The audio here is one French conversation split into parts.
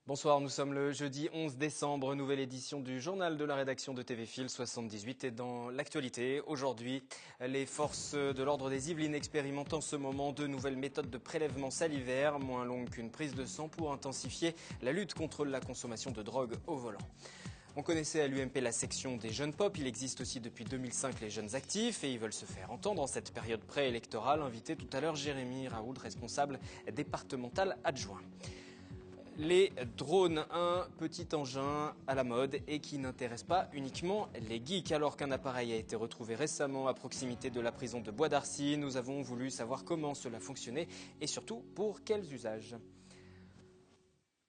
Bonsoir, nous sommes le jeudi 11 décembre, nouvelle édition du journal de la rédaction de TV Fil 78 et dans l'actualité. Aujourd'hui, les forces de l'ordre des Yvelines expérimentent en ce moment de nouvelles méthodes de prélèvement salivaire, moins longues qu'une prise de sang pour intensifier la lutte contre la consommation de drogue au volant. On connaissait à l'UMP la section des jeunes pop, il existe aussi depuis 2005 les jeunes actifs et ils veulent se faire entendre en cette période préélectorale. Invité tout à l'heure Jérémy Raoult, responsable départemental adjoint. Les drones, un petit engin à la mode et qui n'intéresse pas uniquement les geeks. Alors qu'un appareil a été retrouvé récemment à proximité de la prison de Bois d'Arcy, nous avons voulu savoir comment cela fonctionnait et surtout pour quels usages.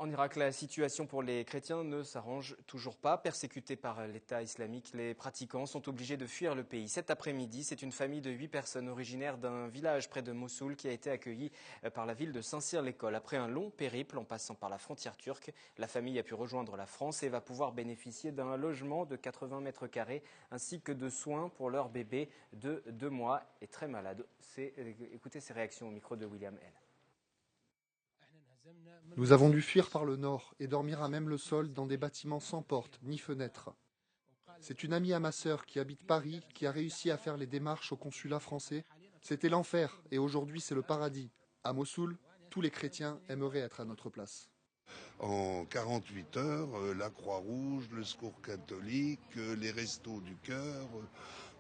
En Irak, la situation pour les chrétiens ne s'arrange toujours pas. Persécutés par l'État islamique, les pratiquants sont obligés de fuir le pays. Cet après-midi, c'est une famille de 8 personnes originaires d'un village près de Mossoul qui a été accueillie par la ville de Saint-Cyr-l'École. Après un long périple en passant par la frontière turque, la famille a pu rejoindre la France et va pouvoir bénéficier d'un logement de 80 mètres carrés ainsi que de soins pour leur bébé de 2 mois et très malade. Écoutez ces réactions au micro de William L. Nous avons dû fuir par le nord et dormir à même le sol dans des bâtiments sans porte ni fenêtres. C'est une amie à ma sœur qui habite Paris qui a réussi à faire les démarches au consulat français. C'était l'enfer et aujourd'hui c'est le paradis. À Mossoul, tous les chrétiens aimeraient être à notre place. En 48 heures, la Croix-Rouge, le Secours catholique, les Restos du Cœur,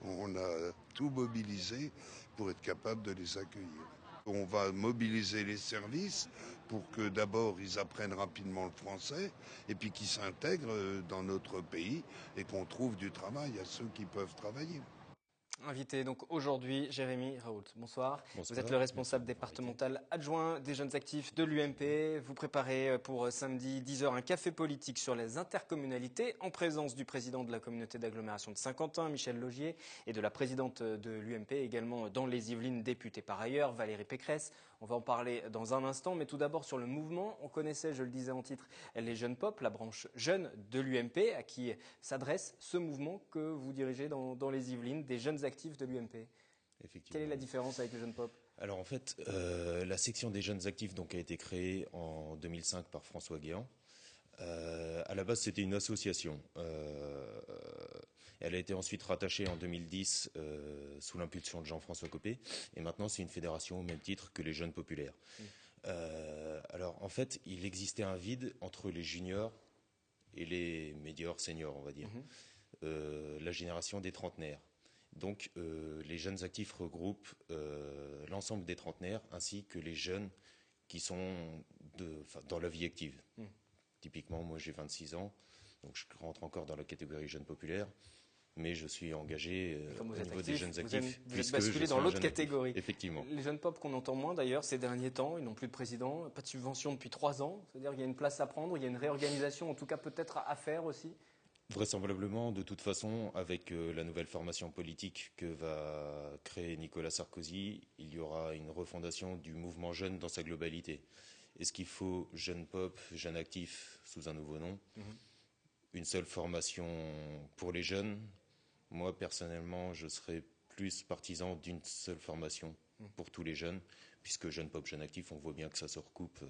on a tout mobilisé pour être capable de les accueillir. On va mobiliser les services pour que d'abord ils apprennent rapidement le français et puis qu'ils s'intègrent dans notre pays et qu'on trouve du travail à ceux qui peuvent travailler. Invité donc aujourd'hui, Jérémy Raoult. Bonsoir. Bonsoir. Vous êtes le responsable départemental adjoint des jeunes actifs de l'UMP. Vous préparez pour samedi 10h un café politique sur les intercommunalités en présence du président de la communauté d'agglomération de Saint-Quentin, Michel Laugier, et de la présidente de l'UMP, également dans les Yvelines, députée par ailleurs, Valérie Pécresse. On va en parler dans un instant, mais tout d'abord sur le mouvement. On connaissait, je le disais en titre, les jeunes pop, la branche jeune de l'UMP, à qui s'adresse ce mouvement que vous dirigez dans les Yvelines, des jeunes actifs de l'UMP. Quelle est la différence avec les jeunes pop ? Alors en fait, la section des jeunes actifs donc, a été créée en 2005 par François Guéant. À la base, c'était une association. Elle a été ensuite rattachée en 2010 sous l'impulsion de Jean-François Copé. Et maintenant, c'est une fédération au même titre que les jeunes populaires. Alors en fait, il existait un vide entre les juniors et les médiors seniors, on va dire. La génération des trentenaires. Donc les jeunes actifs regroupent l'ensemble des trentenaires ainsi que les jeunes qui sont dans la vie active. Typiquement, moi j'ai 26 ans, donc je rentre encore dans la catégorie jeunes populaires, mais je suis engagé au niveau des jeunes actifs. Vous êtes basculé dans l'autre catégorie. Effectivement. Les jeunes pop qu'on entend moins d'ailleurs ces derniers temps, ils n'ont plus de président, pas de subvention depuis 3 ans, c'est-à-dire qu'il y a une place à prendre, il y a une réorganisation en tout cas peut-être à faire aussi. Vraisemblablement, de toute façon, avec la nouvelle formation politique que va créer Nicolas Sarkozy, il y aura une refondation du mouvement jeune dans sa globalité. Est-ce qu'il faut jeune pop, jeune actif sous un nouveau nom ? Une seule formation pour les jeunes ? Moi, personnellement, je serais plus partisan d'une seule formation pour tous les jeunes, puisque jeune pop, jeune actif, on voit bien que ça se recoupe.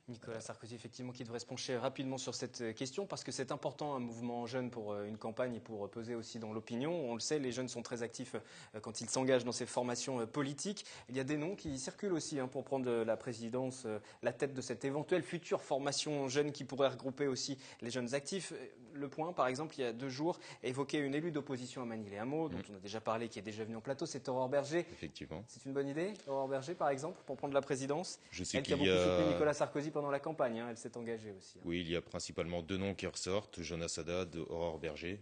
Nicolas Sarkozy, effectivement, qui devrait se pencher rapidement sur cette question parce que c'est important un mouvement jeune pour une campagne et pour peser aussi dans l'opinion. On le sait, les jeunes sont très actifs quand ils s'engagent dans ces formations politiques. Il y a des noms qui circulent aussi pour prendre la présidence, la tête de cette éventuelle future formation jeune qui pourrait regrouper aussi les jeunes actifs. Le Point, par exemple, il y a 2 jours, évoquait une élue d'opposition à Manille-les-Hameaux, dont on a déjà parlé, qui est déjà venue en plateau, c'est Aurore Berger. Effectivement. C'est une bonne idée, Aurore Berger, par exemple, pour prendre la présidence. Je sais Elle qui a beaucoup soutenu Nicolas Sarkozy pendant la campagne, elle s'est engagée aussi. Oui, il y a principalement 2 noms qui ressortent, Jonas Haddad, Aurore Berger.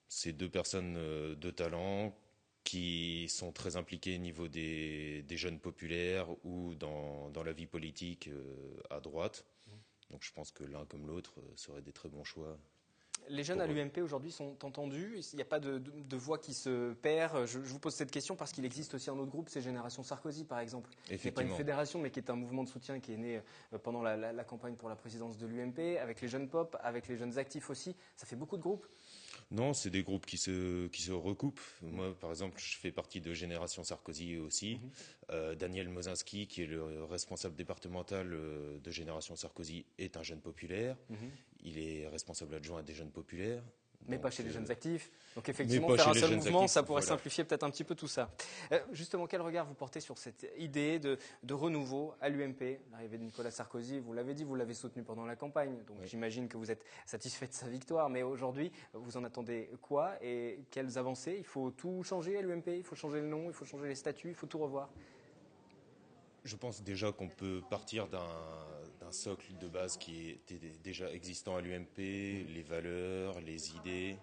C'est 2 personnes de talent qui sont très impliquées au niveau des jeunes populaires ou dans la vie politique à droite. Donc je pense que l'un comme l'autre seraient des très bons choix. Les jeunes à l'UMP aujourd'hui sont entendus. Il n'y a pas de voix qui se perd. Je vous pose cette question parce qu'il existe aussi un autre groupe, c'est Génération Sarkozy par exemple. Ce n'est pas une fédération mais qui est un mouvement de soutien qui est né pendant la campagne pour la présidence de l'UMP, avec les jeunes pop, avec les jeunes actifs aussi. Ça fait beaucoup de groupes. Non, c'est des groupes qui se recoupent. Moi, par exemple, je fais partie de Génération Sarkozy aussi. Daniel Mozinski, qui est le responsable départemental de Génération Sarkozy, est un jeune populaire. Il est responsable adjoint des jeunes populaires. Mais Donc, pas chez les jeunes actifs. Donc mais effectivement, pas faire chez un les seul jeunes mouvement, actifs, ça pourrait voilà. simplifier peut-être un petit peu tout ça. Justement, quel regard vous portez sur cette idée de renouveau à l'UMP? L'arrivée de Nicolas Sarkozy, vous l'avez dit, vous l'avez soutenu pendant la campagne. Donc Oui. j'imagine que vous êtes satisfait de sa victoire. Mais aujourd'hui, vous en attendez quoi et quelles avancées? Il faut tout changer à l'UMP, il faut changer le nom, il faut changer les statuts, il faut tout revoir. Je pense déjà qu'on peut partir d'un socle de base qui était déjà existant à l'UMP, les valeurs, les idées,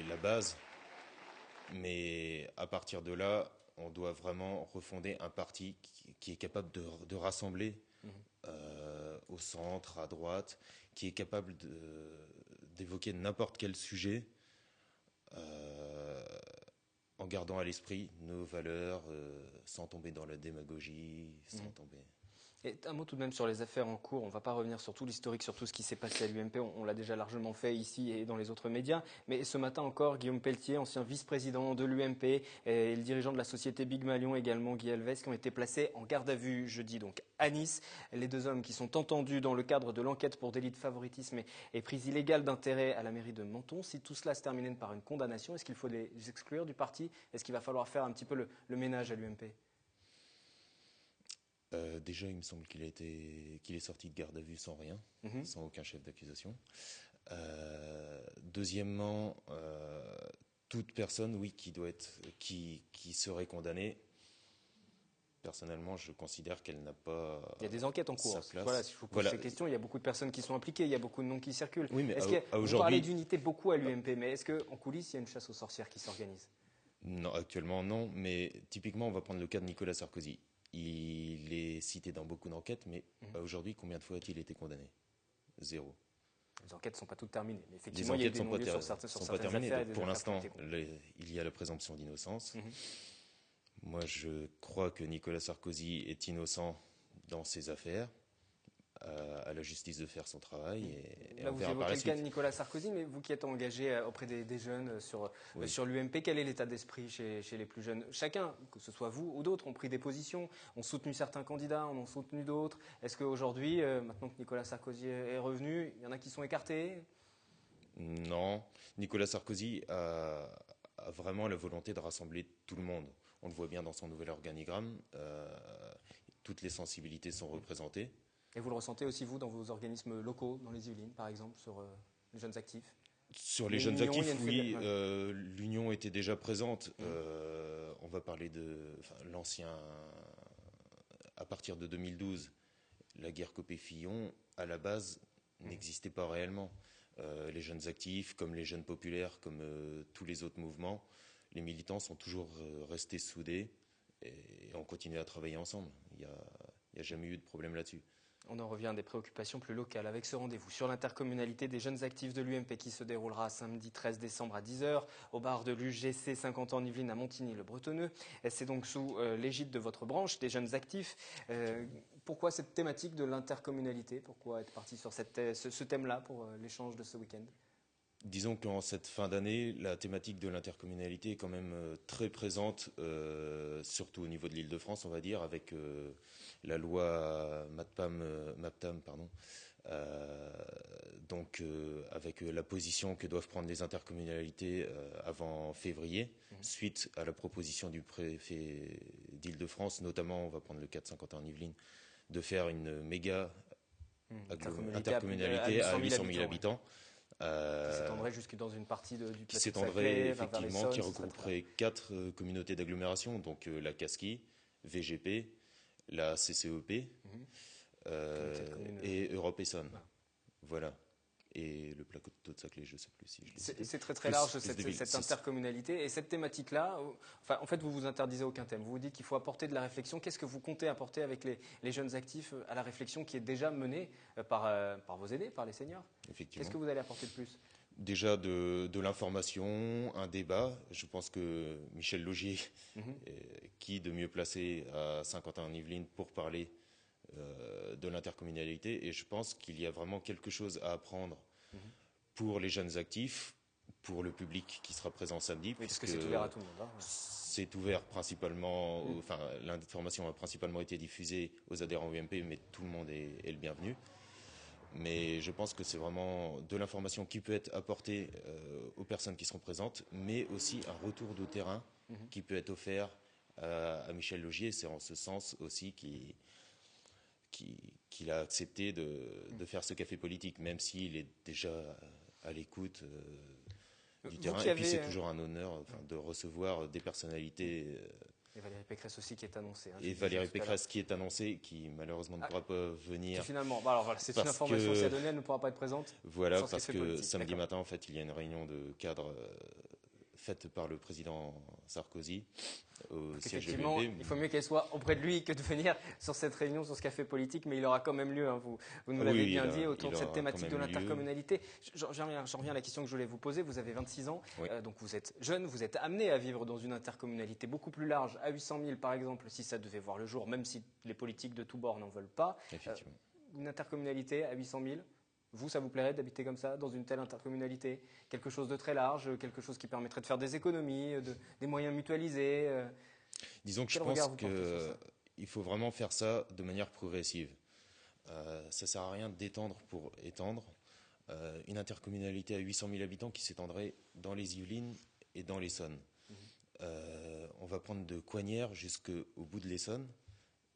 la base. Mais à partir de là, on doit vraiment refonder un parti qui est capable de rassembler au centre, à droite, qui est capable d'évoquer n'importe quel sujet en gardant à l'esprit nos valeurs, sans tomber dans la démagogie, sans tomber... Et un mot tout de même sur les affaires en cours. On ne va pas revenir sur tout l'historique, sur tout ce qui s'est passé à l'UMP. On l'a déjà largement fait ici et dans les autres médias. Mais ce matin encore, Guillaume Pelletier, ancien vice-président de l'UMP, et le dirigeant de la société Big Malion également, Guy Alves, qui ont été placés en garde à vue jeudi donc à Nice. Les deux hommes qui sont entendus dans le cadre de l'enquête pour délit de favoritisme et prise illégale d'intérêt à la mairie de Menton. Si tout cela se termine par une condamnation, est-ce qu'il faut les exclure du parti? Est-ce qu'il va falloir faire un petit peu le ménage à l'UMP? Déjà, il me semble qu'il est sorti de garde à vue sans rien, sans aucun chef d'accusation. Deuxièmement, toute personne, oui, qui serait condamnée, personnellement, je considère qu'elle n'a pas. Il y a des enquêtes en cours. sa place. Voilà, si je vous pose ces questions, il y a beaucoup de personnes qui sont impliquées, il y a beaucoup de noms qui circulent. Oui, mais vous parlez d'unité beaucoup à l'UMP, mais est-ce qu'en coulisses, il y a une chasse aux sorcières qui s'organise? Non, actuellement non, mais typiquement, on va prendre le cas de Nicolas Sarkozy. Il est cité dans beaucoup d'enquêtes, mais aujourd'hui, combien de fois a-t-il été condamné? 0. Les enquêtes ne sont pas toutes terminées. Mais Les effectivement, il y a enquêtes des sont non-lieux pas, sur certaines sont pas terminées. affaires. Donc pour l'instant, il y a la présomption d'innocence. Moi, je crois que Nicolas Sarkozy est innocent dans ses affaires. À la justice de faire son travail. Et Là, on vous verra par évoquez la le cas suite. de Nicolas Sarkozy, mais vous qui êtes engagé auprès des jeunes sur l'UMP, quel est l'état d'esprit chez les plus jeunes? Chacun, que ce soit vous ou d'autres, ont pris des positions, ont soutenu certains candidats, en ont soutenu d'autres. Est-ce qu'aujourd'hui, maintenant que Nicolas Sarkozy est revenu, il y en a qui sont écartés? Non. Nicolas Sarkozy a vraiment la volonté de rassembler tout le monde. On le voit bien dans son nouvel organigramme. Toutes les sensibilités sont représentées. Et vous le ressentez aussi, vous, dans vos organismes locaux, dans les Yvelines, par exemple, sur les jeunes actifs? Sur les jeunes actifs, oui, l'union était déjà présente. On va parler de l'ancien. À partir de 2012, la guerre Copé-Fillon, à la base, n'existait pas réellement. Les jeunes actifs, comme les jeunes populaires, comme tous les autres mouvements, les militants sont toujours restés soudés et ont continué à travailler ensemble. Il n'y a jamais eu de problème là-dessus. On en revient à des préoccupations plus locales avec ce rendez-vous sur l'intercommunalité des jeunes actifs de l'UMP qui se déroulera samedi 13 décembre à 10h au bar de l'UGC 50 ans en Yvelines à Montigny-le-Bretonneux. C'est donc sous l'égide de votre branche des jeunes actifs. Pourquoi cette thématique de l'intercommunalité? Pourquoi être parti sur ce thème-là pour l'échange de ce week-end? Disons qu'en cette fin d'année, la thématique de l'intercommunalité est quand même très présente, surtout au niveau de l'Île-de-France, on va dire, avec la loi MAPTAM, pardon. Donc, avec la position que doivent prendre les intercommunalités avant février, suite à la proposition du préfet d'Île-de-France, notamment, on va prendre le cas de Saint-Quentin en Yvelines, de faire une méga intercommunalité à 800 000 habitants. Qui s'étendrait jusque dans une partie du plateau qui s'étendrait effectivement, qui regrouperait regrouperait 4 communautés d'agglomération, donc la CASCI, VGP, la CCEP et Europe Essonne. Voilà. Et le plateau de Saclay, je ne sais plus si je l'ai. C'est très très large cette intercommunalité et cette thématique-là. En fait, vous vous interdisez aucun thème. Vous vous dites qu'il faut apporter de la réflexion. Qu'est-ce que vous comptez apporter avec les jeunes actifs à la réflexion qui est déjà menée par vos aînés, par les seniors? Qu'est-ce que vous allez apporter de plus? Déjà de l'information, un débat. Je pense que Michel Laugier, qui de mieux placé à Saint-Quentin-en-Yvelines pour parler de l'intercommunalité, et je pense qu'il y a vraiment quelque chose à apprendre pour les jeunes actifs, pour le public qui sera présent samedi. Oui, parce que c'est ouvert à tout le monde. Hein. C'est ouvert principalement, enfin l'information a principalement été diffusée aux adhérents UMP, mais tout le monde est le bienvenu. Mais je pense que c'est vraiment de l'information qui peut être apportée aux personnes qui seront présentes, mais aussi un retour de terrain qui peut être offert à Michel Laugier. C'est en ce sens aussi qu'il a accepté de faire ce café politique, même s'il est déjà à l'écoute du terrain. Et puis c'est toujours un honneur de recevoir des personnalités. Et Valérie Pécresse aussi qui est annoncée. Hein, et Valérie Pécresse qui est annoncée, qui malheureusement ne pourra pas venir. Finalement, bah alors voilà, c'est une information aussi à donner, elle ne pourra pas être présente. Voilà, parce que samedi matin, en fait, il y a une réunion de cadre faite par le président Sarkozy au siège de l'UMP. Il faut mieux qu'elle soit auprès de lui que de venir sur cette réunion, sur ce café politique, mais il aura quand même lieu, hein, vous nous l'avez bien dit, autour de cette thématique de l'intercommunalité. J'en reviens à la question que je voulais vous poser. Vous avez 26 ans, oui. Donc vous êtes jeune, vous êtes amené à vivre dans une intercommunalité beaucoup plus large, à 800 000 par exemple, si ça devait voir le jour, même si les politiques de tous bords n'en veulent pas. Effectivement. Une intercommunalité à 800 000 vous, ça vous plairait d'habiter comme ça, dans une telle intercommunalité? Quelque chose de très large, quelque chose qui permettrait de faire des économies, des moyens mutualisés Disons que je pense qu'il faut vraiment faire ça de manière progressive. Ça ne sert à rien d'étendre pour étendre. Une intercommunalité à 800 000 habitants qui s'étendrait dans les Yvelines et dans l'Essonne. On va prendre de Coignières jusqu'au bout de l'Essonne,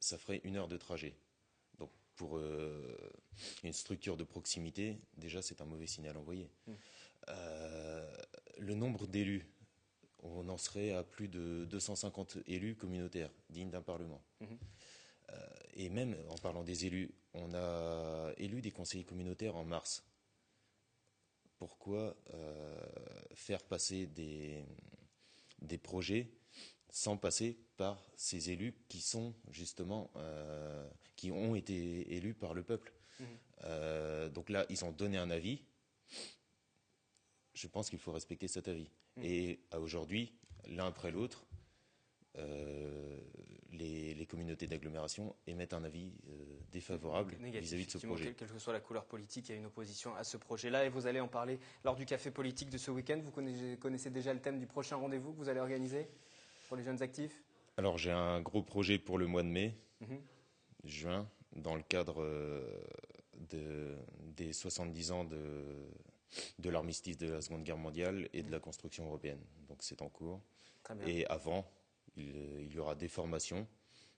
ça ferait 1 heure de trajet. Donc pour une structure de proximité, déjà c'est un mauvais signal envoyé. Le nombre d'élus, on en serait à plus de 250 élus communautaires dignes d'un parlement. Et même en parlant des élus, on a élu des conseillers communautaires en mars. Pourquoi faire passer des projets sans passer par ces élus qui sont justement qui ont été élus par le peuple. Donc là, ils ont donné un avis. Je pense qu'il faut respecter cet avis. Et à aujourd'hui, l'un après l'autre, les communautés d'agglomération émettent un avis défavorable vis-à-vis de ce projet. Quelle que soit la couleur politique, il y a une opposition à ce projet-là. Et vous allez en parler lors du café politique de ce week-end. Vous connaissez déjà le thème du prochain rendez-vous que vous allez organiser pour les jeunes actifs? Alors j'ai un gros projet pour le mois de mai, juin, dans le cadre des 70 ans de l'armistice de la Seconde Guerre mondiale et de la construction européenne. Donc c'est en cours. Très bien. Et avant, il y aura des formations,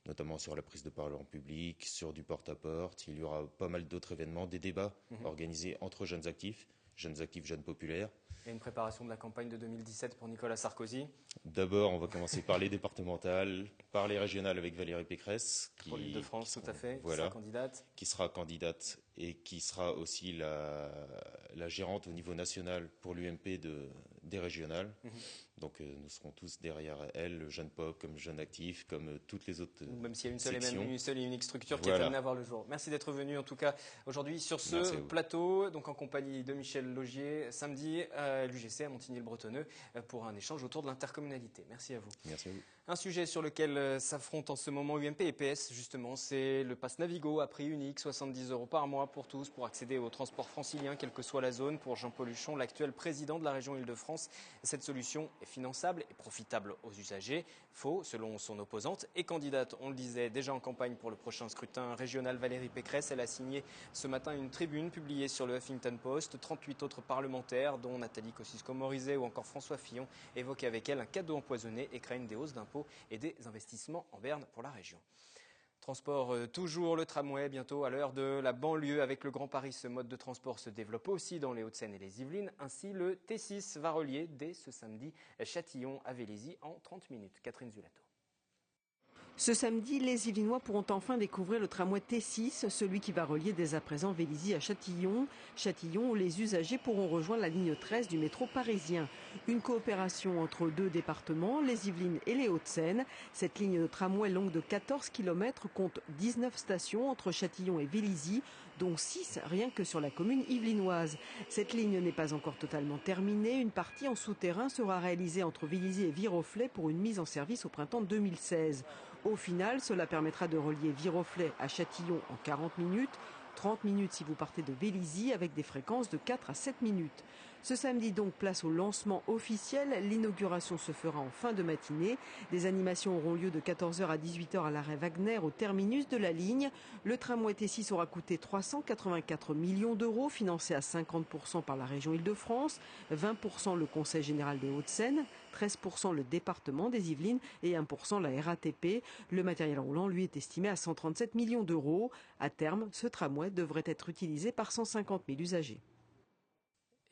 notamment sur la prise de parole en public, sur du porte-à-porte. Il y aura pas mal d'autres événements, des débats organisés entre jeunes actifs, jeunes populaires. Et une préparation de la campagne de 2017 pour Nicolas Sarkozy. D'abord, on va commencer par les départementales, par les régionales avec Valérie Pécresse. Pour l'Île-de-France, tout à fait, voilà, qui sera candidate. Et qui sera aussi la gérante au niveau national pour l'UMP des régionales. Donc nous serons tous derrière elle, le jeune pop comme jeune actif, comme toutes les autres même s'il y a une seule et unique structure qui est amenée à voir le jour. Merci d'être venu en tout cas aujourd'hui sur ce plateau, donc en compagnie de Michel Laugier, samedi à l'UGC à Montigny-le-Bretonneux pour un échange autour de l'intercommunalité. Merci à vous. Merci à vous. Un sujet sur lequel s'affrontent en ce moment UMP et PS, justement, c'est le pass Navigo à prix unique, 70 € par mois pour tous, pour accéder au transport francilien, quelle que soit la zone. Pour Jean-Paul Huchon, l'actuel président de la région Île-de-France, cette solution est finançable et profitable aux usagers. Faux, selon son opposante et candidate, on le disait, déjà en campagne pour le prochain scrutin régional, Valérie Pécresse. Elle a signé ce matin une tribune publiée sur le Huffington Post. 38 autres parlementaires, dont Nathalie Kosciusko-Morizet ou encore François Fillon, évoquent avec elle un cadeau empoisonné et craignent des hausses d'impôts et des investissements en berne pour la région. Transport toujours, le tramway bientôt à l'heure de la banlieue. Avec le Grand Paris, ce mode de transport se développe aussi dans les Hauts-de-Seine et les Yvelines. Ainsi, le T6 va relier dès ce samedi Châtillon à Vélizy en 30 minutes. Catherine Zulato. Ce samedi, les Yvelinois pourront enfin découvrir le tramway T6, celui qui va relier dès à présent Vélizy à Châtillon. Châtillon où les usagers pourront rejoindre la ligne 13 du métro parisien. Une coopération entre 2 départements, les Yvelines et les Hauts-de-Seine. Cette ligne de tramway longue de 14 km compte 19 stations entre Châtillon et Vélizy, dont 6 rien que sur la commune yvelinoise. Cette ligne n'est pas encore totalement terminée. Une partie en souterrain sera réalisée entre Vélizy et Viroflay pour une mise en service au printemps 2016. Au final, cela permettra de relier Viroflay à Châtillon en 40 minutes, 30 minutes si vous partez de Vélizy avec des fréquences de 4 à 7 minutes. Ce samedi donc, place au lancement officiel. L'inauguration se fera en fin de matinée. Des animations auront lieu de 14h à 18h à l'arrêt Wagner au terminus de la ligne. Le tramway T6 aura coûté 384 millions d'euros, financé à 50% par la région Île-de-France, 20% le Conseil général des Hauts-de-Seine, 13% le département des Yvelines et 1% la RATP. Le matériel roulant, lui, est estimé à 137 millions d'euros. À terme, ce tramway devrait être utilisé par 150 000 usagers.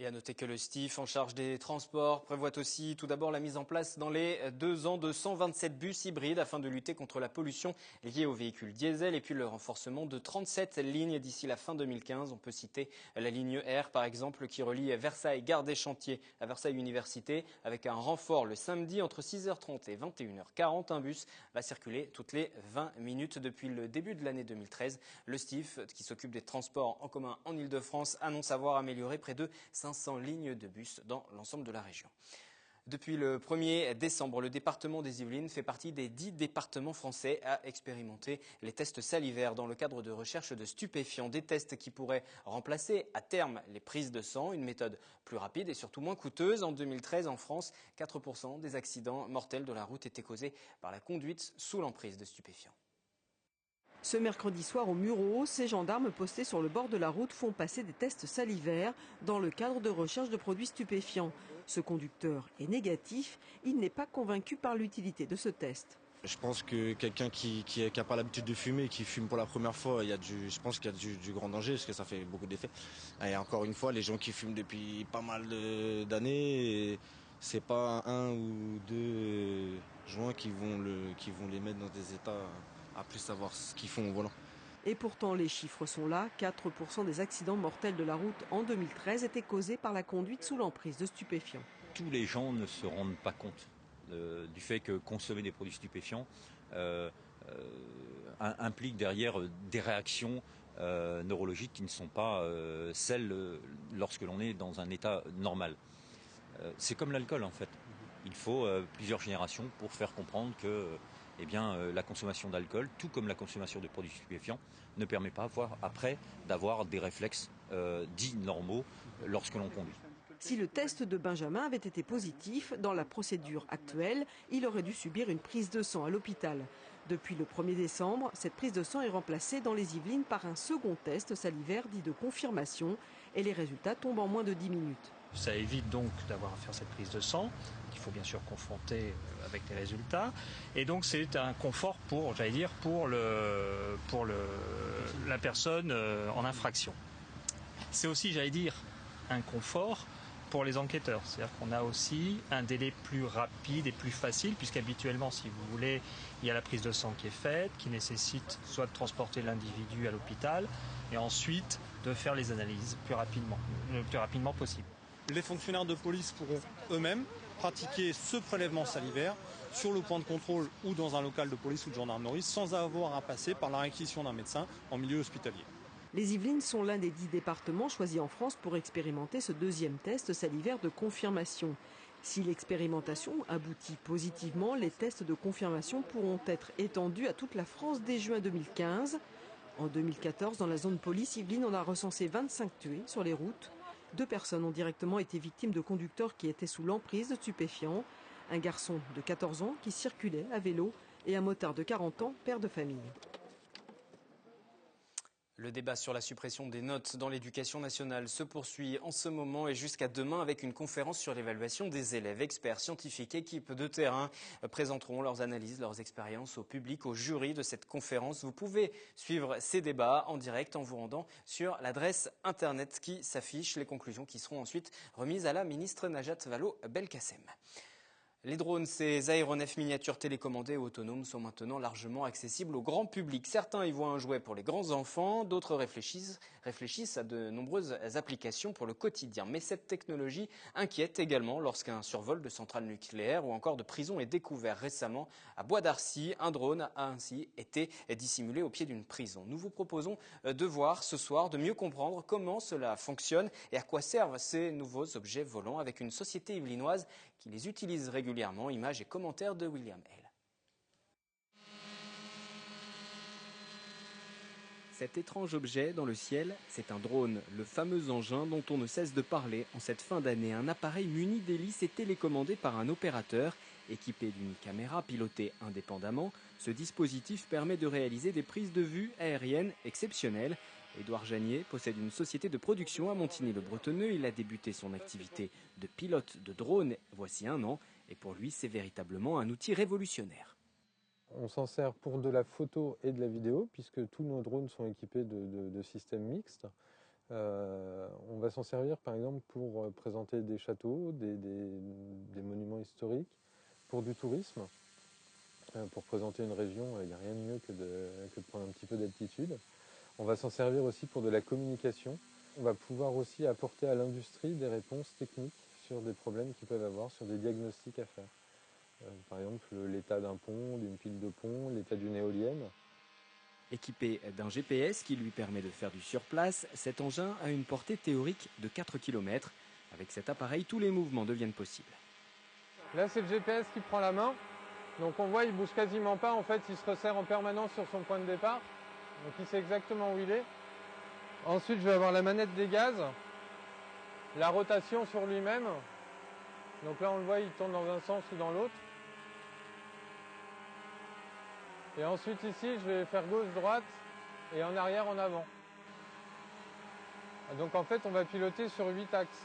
Et à noter que le STIF en charge des transports prévoit aussi tout d'abord la mise en place dans les 2 ans de 127 bus hybrides afin de lutter contre la pollution liée aux véhicules diesel et puis le renforcement de 37 lignes d'ici la fin 2015. On peut citer la ligne R par exemple qui relie Versailles Gare des Chantiers à Versailles Université avec un renfort le samedi entre 6h30 et 21h40. Un bus va circuler toutes les 20 minutes depuis le début de l'année 2013. Le STIF qui s'occupe des transports en commun en Ile-de-France annonce avoir amélioré près de 500 lignes de bus dans l'ensemble de la région. Depuis le 1er décembre, le département des Yvelines fait partie des 10 départements français à expérimenter les tests salivaires dans le cadre de recherche de stupéfiants. Des tests qui pourraient remplacer à terme les prises de sang, une méthode plus rapide et surtout moins coûteuse. En 2013, en France, 4% des accidents mortels de la route étaient causés par la conduite sous l'emprise de stupéfiants. Ce mercredi soir au Mureau, ces gendarmes postés sur le bord de la route font passer des tests salivaires dans le cadre de recherche de produits stupéfiants. Ce conducteur est négatif, il n'est pas convaincu par l'utilité de ce test. Je pense que quelqu'un qui n'a pas l'habitude de fumer, qui fume pour la première fois, je pense qu'il y a du grand danger parce que ça fait beaucoup d'effets. Et encore une fois, les gens qui fument depuis pas mal d'années, c'est pas un ou deux joints qui vont les mettre dans des états à plus savoir ce qu'ils font au volant. Et pourtant, les chiffres sont là. 4% des accidents mortels de la route en 2013 étaient causés par la conduite sous l'emprise de stupéfiants. Tous les gens ne se rendent pas compte du fait que consommer des produits stupéfiants implique derrière des réactions neurologiques qui ne sont pas celles lorsque l'on est dans un état normal. C'est comme l'alcool en fait. Il faut plusieurs générations pour faire comprendre que la consommation d'alcool, tout comme la consommation de produits stupéfiants, ne permet pas après d'avoir des réflexes dits normaux lorsque l'on conduit. Si le test de Benjamin avait été positif, dans la procédure actuelle, il aurait dû subir une prise de sang à l'hôpital. Depuis le 1er décembre, cette prise de sang est remplacée dans les Yvelines par un second test salivaire dit de confirmation et les résultats tombent en moins de 10 minutes. Ça évite donc d'avoir à faire cette prise de sang, qu'il faut bien sûr confronter avec les résultats. Et donc c'est un confort pour la personne en infraction. C'est aussi, un confort pour les enquêteurs. C'est-à-dire qu'on a aussi un délai plus rapide et plus facile, puisqu'habituellement, si vous voulez, il y a la prise de sang qui est faite, qui nécessite soit de transporter l'individu à l'hôpital, et ensuite de faire les analyses le plus rapidement possible. Les fonctionnaires de police pourront eux-mêmes pratiquer ce prélèvement salivaire sur le point de contrôle ou dans un local de police ou de gendarmerie sans avoir à passer par la réquisition d'un médecin en milieu hospitalier. Les Yvelines sont l'un des 10 départements choisis en France pour expérimenter ce deuxième test salivaire de confirmation. Si l'expérimentation aboutit positivement, les tests de confirmation pourront être étendus à toute la France dès juin 2015. En 2014, dans la zone police, Yvelines en a recensé 25 tués sur les routes. 2 personnes ont directement été victimes de conducteurs qui étaient sous l'emprise de stupéfiants. Un garçon de 14 ans qui circulait à vélo et un motard de 40 ans, père de famille. Le débat sur la suppression des notes dans l'éducation nationale se poursuit en ce moment et jusqu'à demain avec une conférence sur l'évaluation des élèves. Experts, scientifiques, équipes de terrain présenteront leurs analyses, leurs expériences au public, au jury de cette conférence. Vous pouvez suivre ces débats en direct en vous rendant sur l'adresse internet qui s'affiche. Les conclusions qui seront ensuite remises à la ministre Najat Vallaud-Belkacem. Les drones, ces aéronefs miniatures télécommandés et autonomes sont maintenant largement accessibles au grand public. Certains y voient un jouet pour les grands enfants, d'autres réfléchissent à de nombreuses applications pour le quotidien. Mais cette technologie inquiète également lorsqu'un survol de centrales nucléaires ou encore de prisons est découvert. Récemment, à Bois d'Arcy, un drone a ainsi été dissimulé au pied d'une prison. Nous vous proposons de voir ce soir, de mieux comprendre comment cela fonctionne et à quoi servent ces nouveaux objets volants avec une société yvelinoise qui les utilise régulièrement. Images et commentaires de William L. Cet étrange objet dans le ciel, c'est un drone, le fameux engin dont on ne cesse de parler en cette fin d'année. Un appareil muni d'hélices et télécommandé par un opérateur. Équipé d'une caméra pilotée indépendamment, ce dispositif permet de réaliser des prises de vue aériennes exceptionnelles. Édouard Janier possède une société de production à Montigny-le-Bretonneux. Il a débuté son activité de pilote de drone voici 1 an. Et pour lui, c'est véritablement un outil révolutionnaire. On s'en sert pour de la photo et de la vidéo, puisque tous nos drones sont équipés de systèmes mixtes. On va s'en servir par exemple pour présenter des châteaux, des monuments historiques, pour du tourisme. Pour présenter une région, il n'y a rien de mieux que de prendre un petit peu d'altitude. On va s'en servir aussi pour de la communication. On va pouvoir aussi apporter à l'industrie des réponses techniques sur des problèmes qu'ils peuvent avoir, sur des diagnostics à faire. Par exemple, l'état d'un pont, d'une pile de pont, l'état d'une éolienne. Équipé d'un GPS qui lui permet de faire du surplace, cet engin a une portée théorique de 4 km. Avec cet appareil, tous les mouvements deviennent possibles. Là, c'est le GPS qui prend la main. Donc on voit, il ne bouge quasiment pas. En fait, il se resserre en permanence sur son point de départ. Donc il sait exactement où il est. Ensuite, je vais avoir la manette des gaz, la rotation sur lui-même. Donc là, on le voit, il tourne dans un sens ou dans l'autre. Et ensuite ici, je vais faire gauche-droite et en arrière, en avant. Donc en fait, on va piloter sur 8 axes.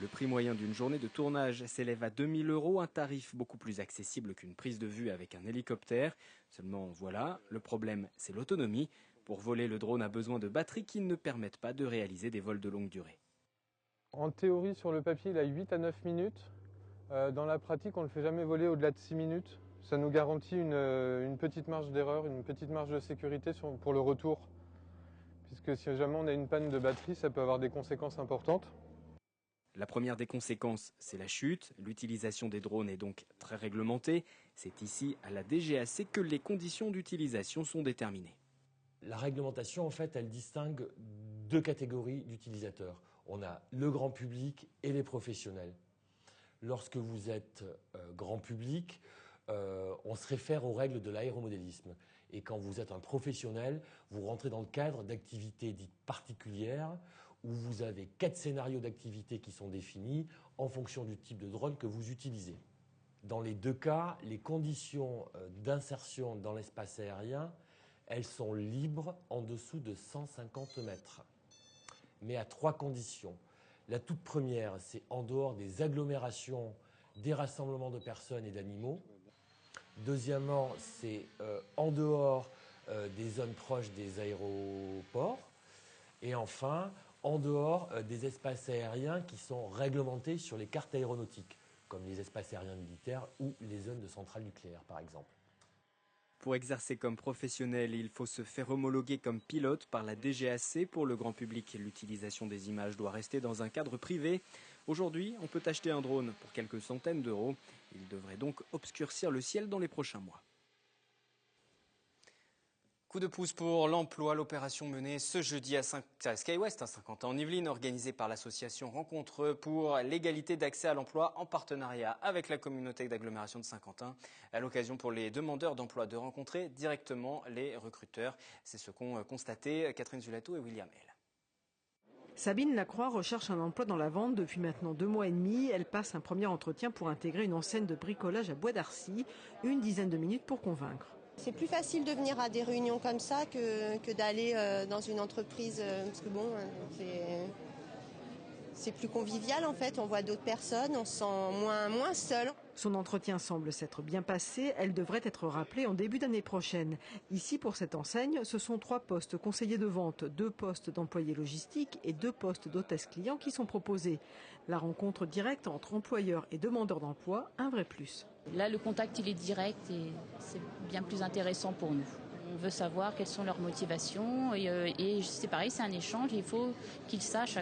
Le prix moyen d'une journée de tournage s'élève à 2 000 €, un tarif beaucoup plus accessible qu'une prise de vue avec un hélicoptère. Seulement voilà, le problème c'est l'autonomie. Pour voler, le drone a besoin de batteries qui ne permettent pas de réaliser des vols de longue durée. En théorie, sur le papier, il a 8 à 9 minutes. Dans la pratique, on ne le fait jamais voler au-delà de 6 minutes. Ça nous garantit une petite marge d'erreur, une petite marge de sécurité pour le retour. Puisque si jamais on a une panne de batterie, ça peut avoir des conséquences importantes. La première des conséquences, c'est la chute. L'utilisation des drones est donc très réglementée. C'est ici, à la DGAC, que les conditions d'utilisation sont déterminées. La réglementation, en fait, elle distingue 2 catégories d'utilisateurs. On a le grand public et les professionnels. Lorsque vous êtes grand public, on se réfère aux règles de l'aéromodélisme. Et quand vous êtes un professionnel, vous rentrez dans le cadre d'activités dites particulières, où vous avez 4 scénarios d'activité qui sont définis en fonction du type de drone que vous utilisez. Dans les 2 cas, les conditions d'insertion dans l'espace aérien, elles sont libres en dessous de 150 mètres. Mais à 3 conditions. La toute première, c'est en dehors des agglomérations, des rassemblements de personnes et d'animaux. Deuxièmement, c'est en dehors des zones proches des aéroports. Et enfin, en dehors des espaces aériens qui sont réglementés sur les cartes aéronautiques, comme les espaces aériens militaires ou les zones de centrales nucléaires, par exemple. Pour exercer comme professionnel, il faut se faire homologuer comme pilote par la DGAC. Pour le grand public, l'utilisation des images doit rester dans un cadre privé. Aujourd'hui, on peut acheter un drone pour quelques centaines d'euros. Il devrait donc obscurcir le ciel dans les prochains mois. Coup de pouce pour l'emploi, l'opération menée ce jeudi à SkyWest à Saint-Quentin en Yvelines, organisée par l'association Rencontre pour l'égalité d'accès à l'emploi en partenariat avec la communauté d'agglomération de Saint-Quentin. À l'occasion pour les demandeurs d'emploi de rencontrer directement les recruteurs. C'est ce qu'ont constaté Catherine Zulato et William L. Sabine Lacroix recherche un emploi dans la vente depuis maintenant 2 mois et demi. Elle passe un premier entretien pour intégrer une enseigne de bricolage à Bois d'Arcy. Une dizaine de minutes pour convaincre. C'est plus facile de venir à des réunions comme ça que d'aller dans une entreprise, parce que bon, c'est plus convivial en fait, on voit d'autres personnes, on se sent moins seul. Son entretien semble s'être bien passé, elle devrait être rappelée en début d'année prochaine. Ici, pour cette enseigne, ce sont 3 postes conseillers de vente, 2 postes d'employés logistiques et 2 postes d'hôtesse client qui sont proposés. La rencontre directe entre employeurs et demandeurs d'emploi, un vrai plus. Là, le contact, il est direct et c'est bien plus intéressant pour nous. On veut savoir quelles sont leurs motivations et c'est pareil, c'est un échange. Il faut qu'ils sachent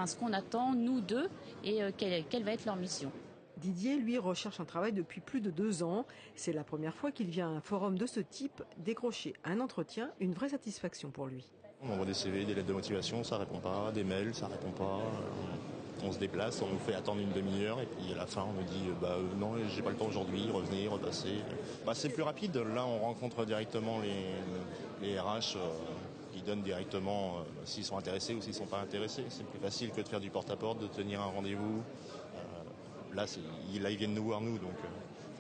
ce qu'on attend, nous d'eux, et quelle va être leur mission. Didier, lui, recherche un travail depuis plus de 2 ans. C'est la première fois qu'il vient à un forum de ce type décrocher un entretien, une vraie satisfaction pour lui. On envoie des CV, des lettres de motivation, ça répond pas, des mails, ça répond pas. On se déplace, on nous fait attendre une demi-heure et puis à la fin on nous dit non, j'ai pas le temps aujourd'hui, revenez, repassez. C'est plus rapide, là on rencontre directement les RH qui donnent directement s'ils sont intéressés ou s'ils sont pas intéressés. C'est plus facile que de faire du porte-à-porte, de tenir un rendez-vous. Là ils viennent nous voir nous, donc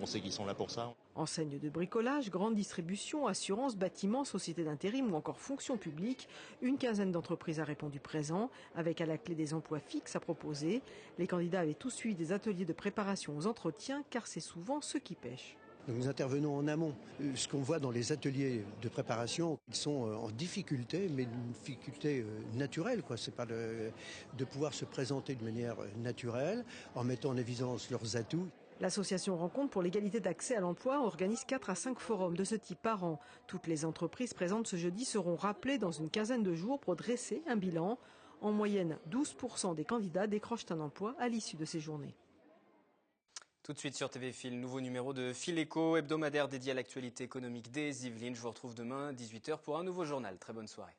on sait qu'ils sont là pour ça. Enseignes de bricolage, grande distribution, assurance, bâtiments, sociétés d'intérim ou encore fonction publique, une quinzaine d'entreprises a répondu présent, avec à la clé des emplois fixes à proposer. Les candidats avaient tous suivi des ateliers de préparation aux entretiens, car c'est souvent ceux qui pêchent. Donc nous intervenons en amont. Ce qu'on voit dans les ateliers de préparation, ils sont en difficulté, mais une difficulté naturelle. C'est pas de pouvoir se présenter de manière naturelle, en mettant en évidence leurs atouts. L'association Rencontre pour l'égalité d'accès à l'emploi organise 4 à 5 forums de ce type par an. Toutes les entreprises présentes ce jeudi seront rappelées dans une quinzaine de jours pour dresser un bilan. En moyenne, 12% des candidats décrochent un emploi à l'issue de ces journées. Tout de suite sur TV Fil, nouveau numéro de Fil Éco, hebdomadaire dédié à l'actualité économique des Yvelines. Je vous retrouve demain 18h pour un nouveau journal. Très bonne soirée.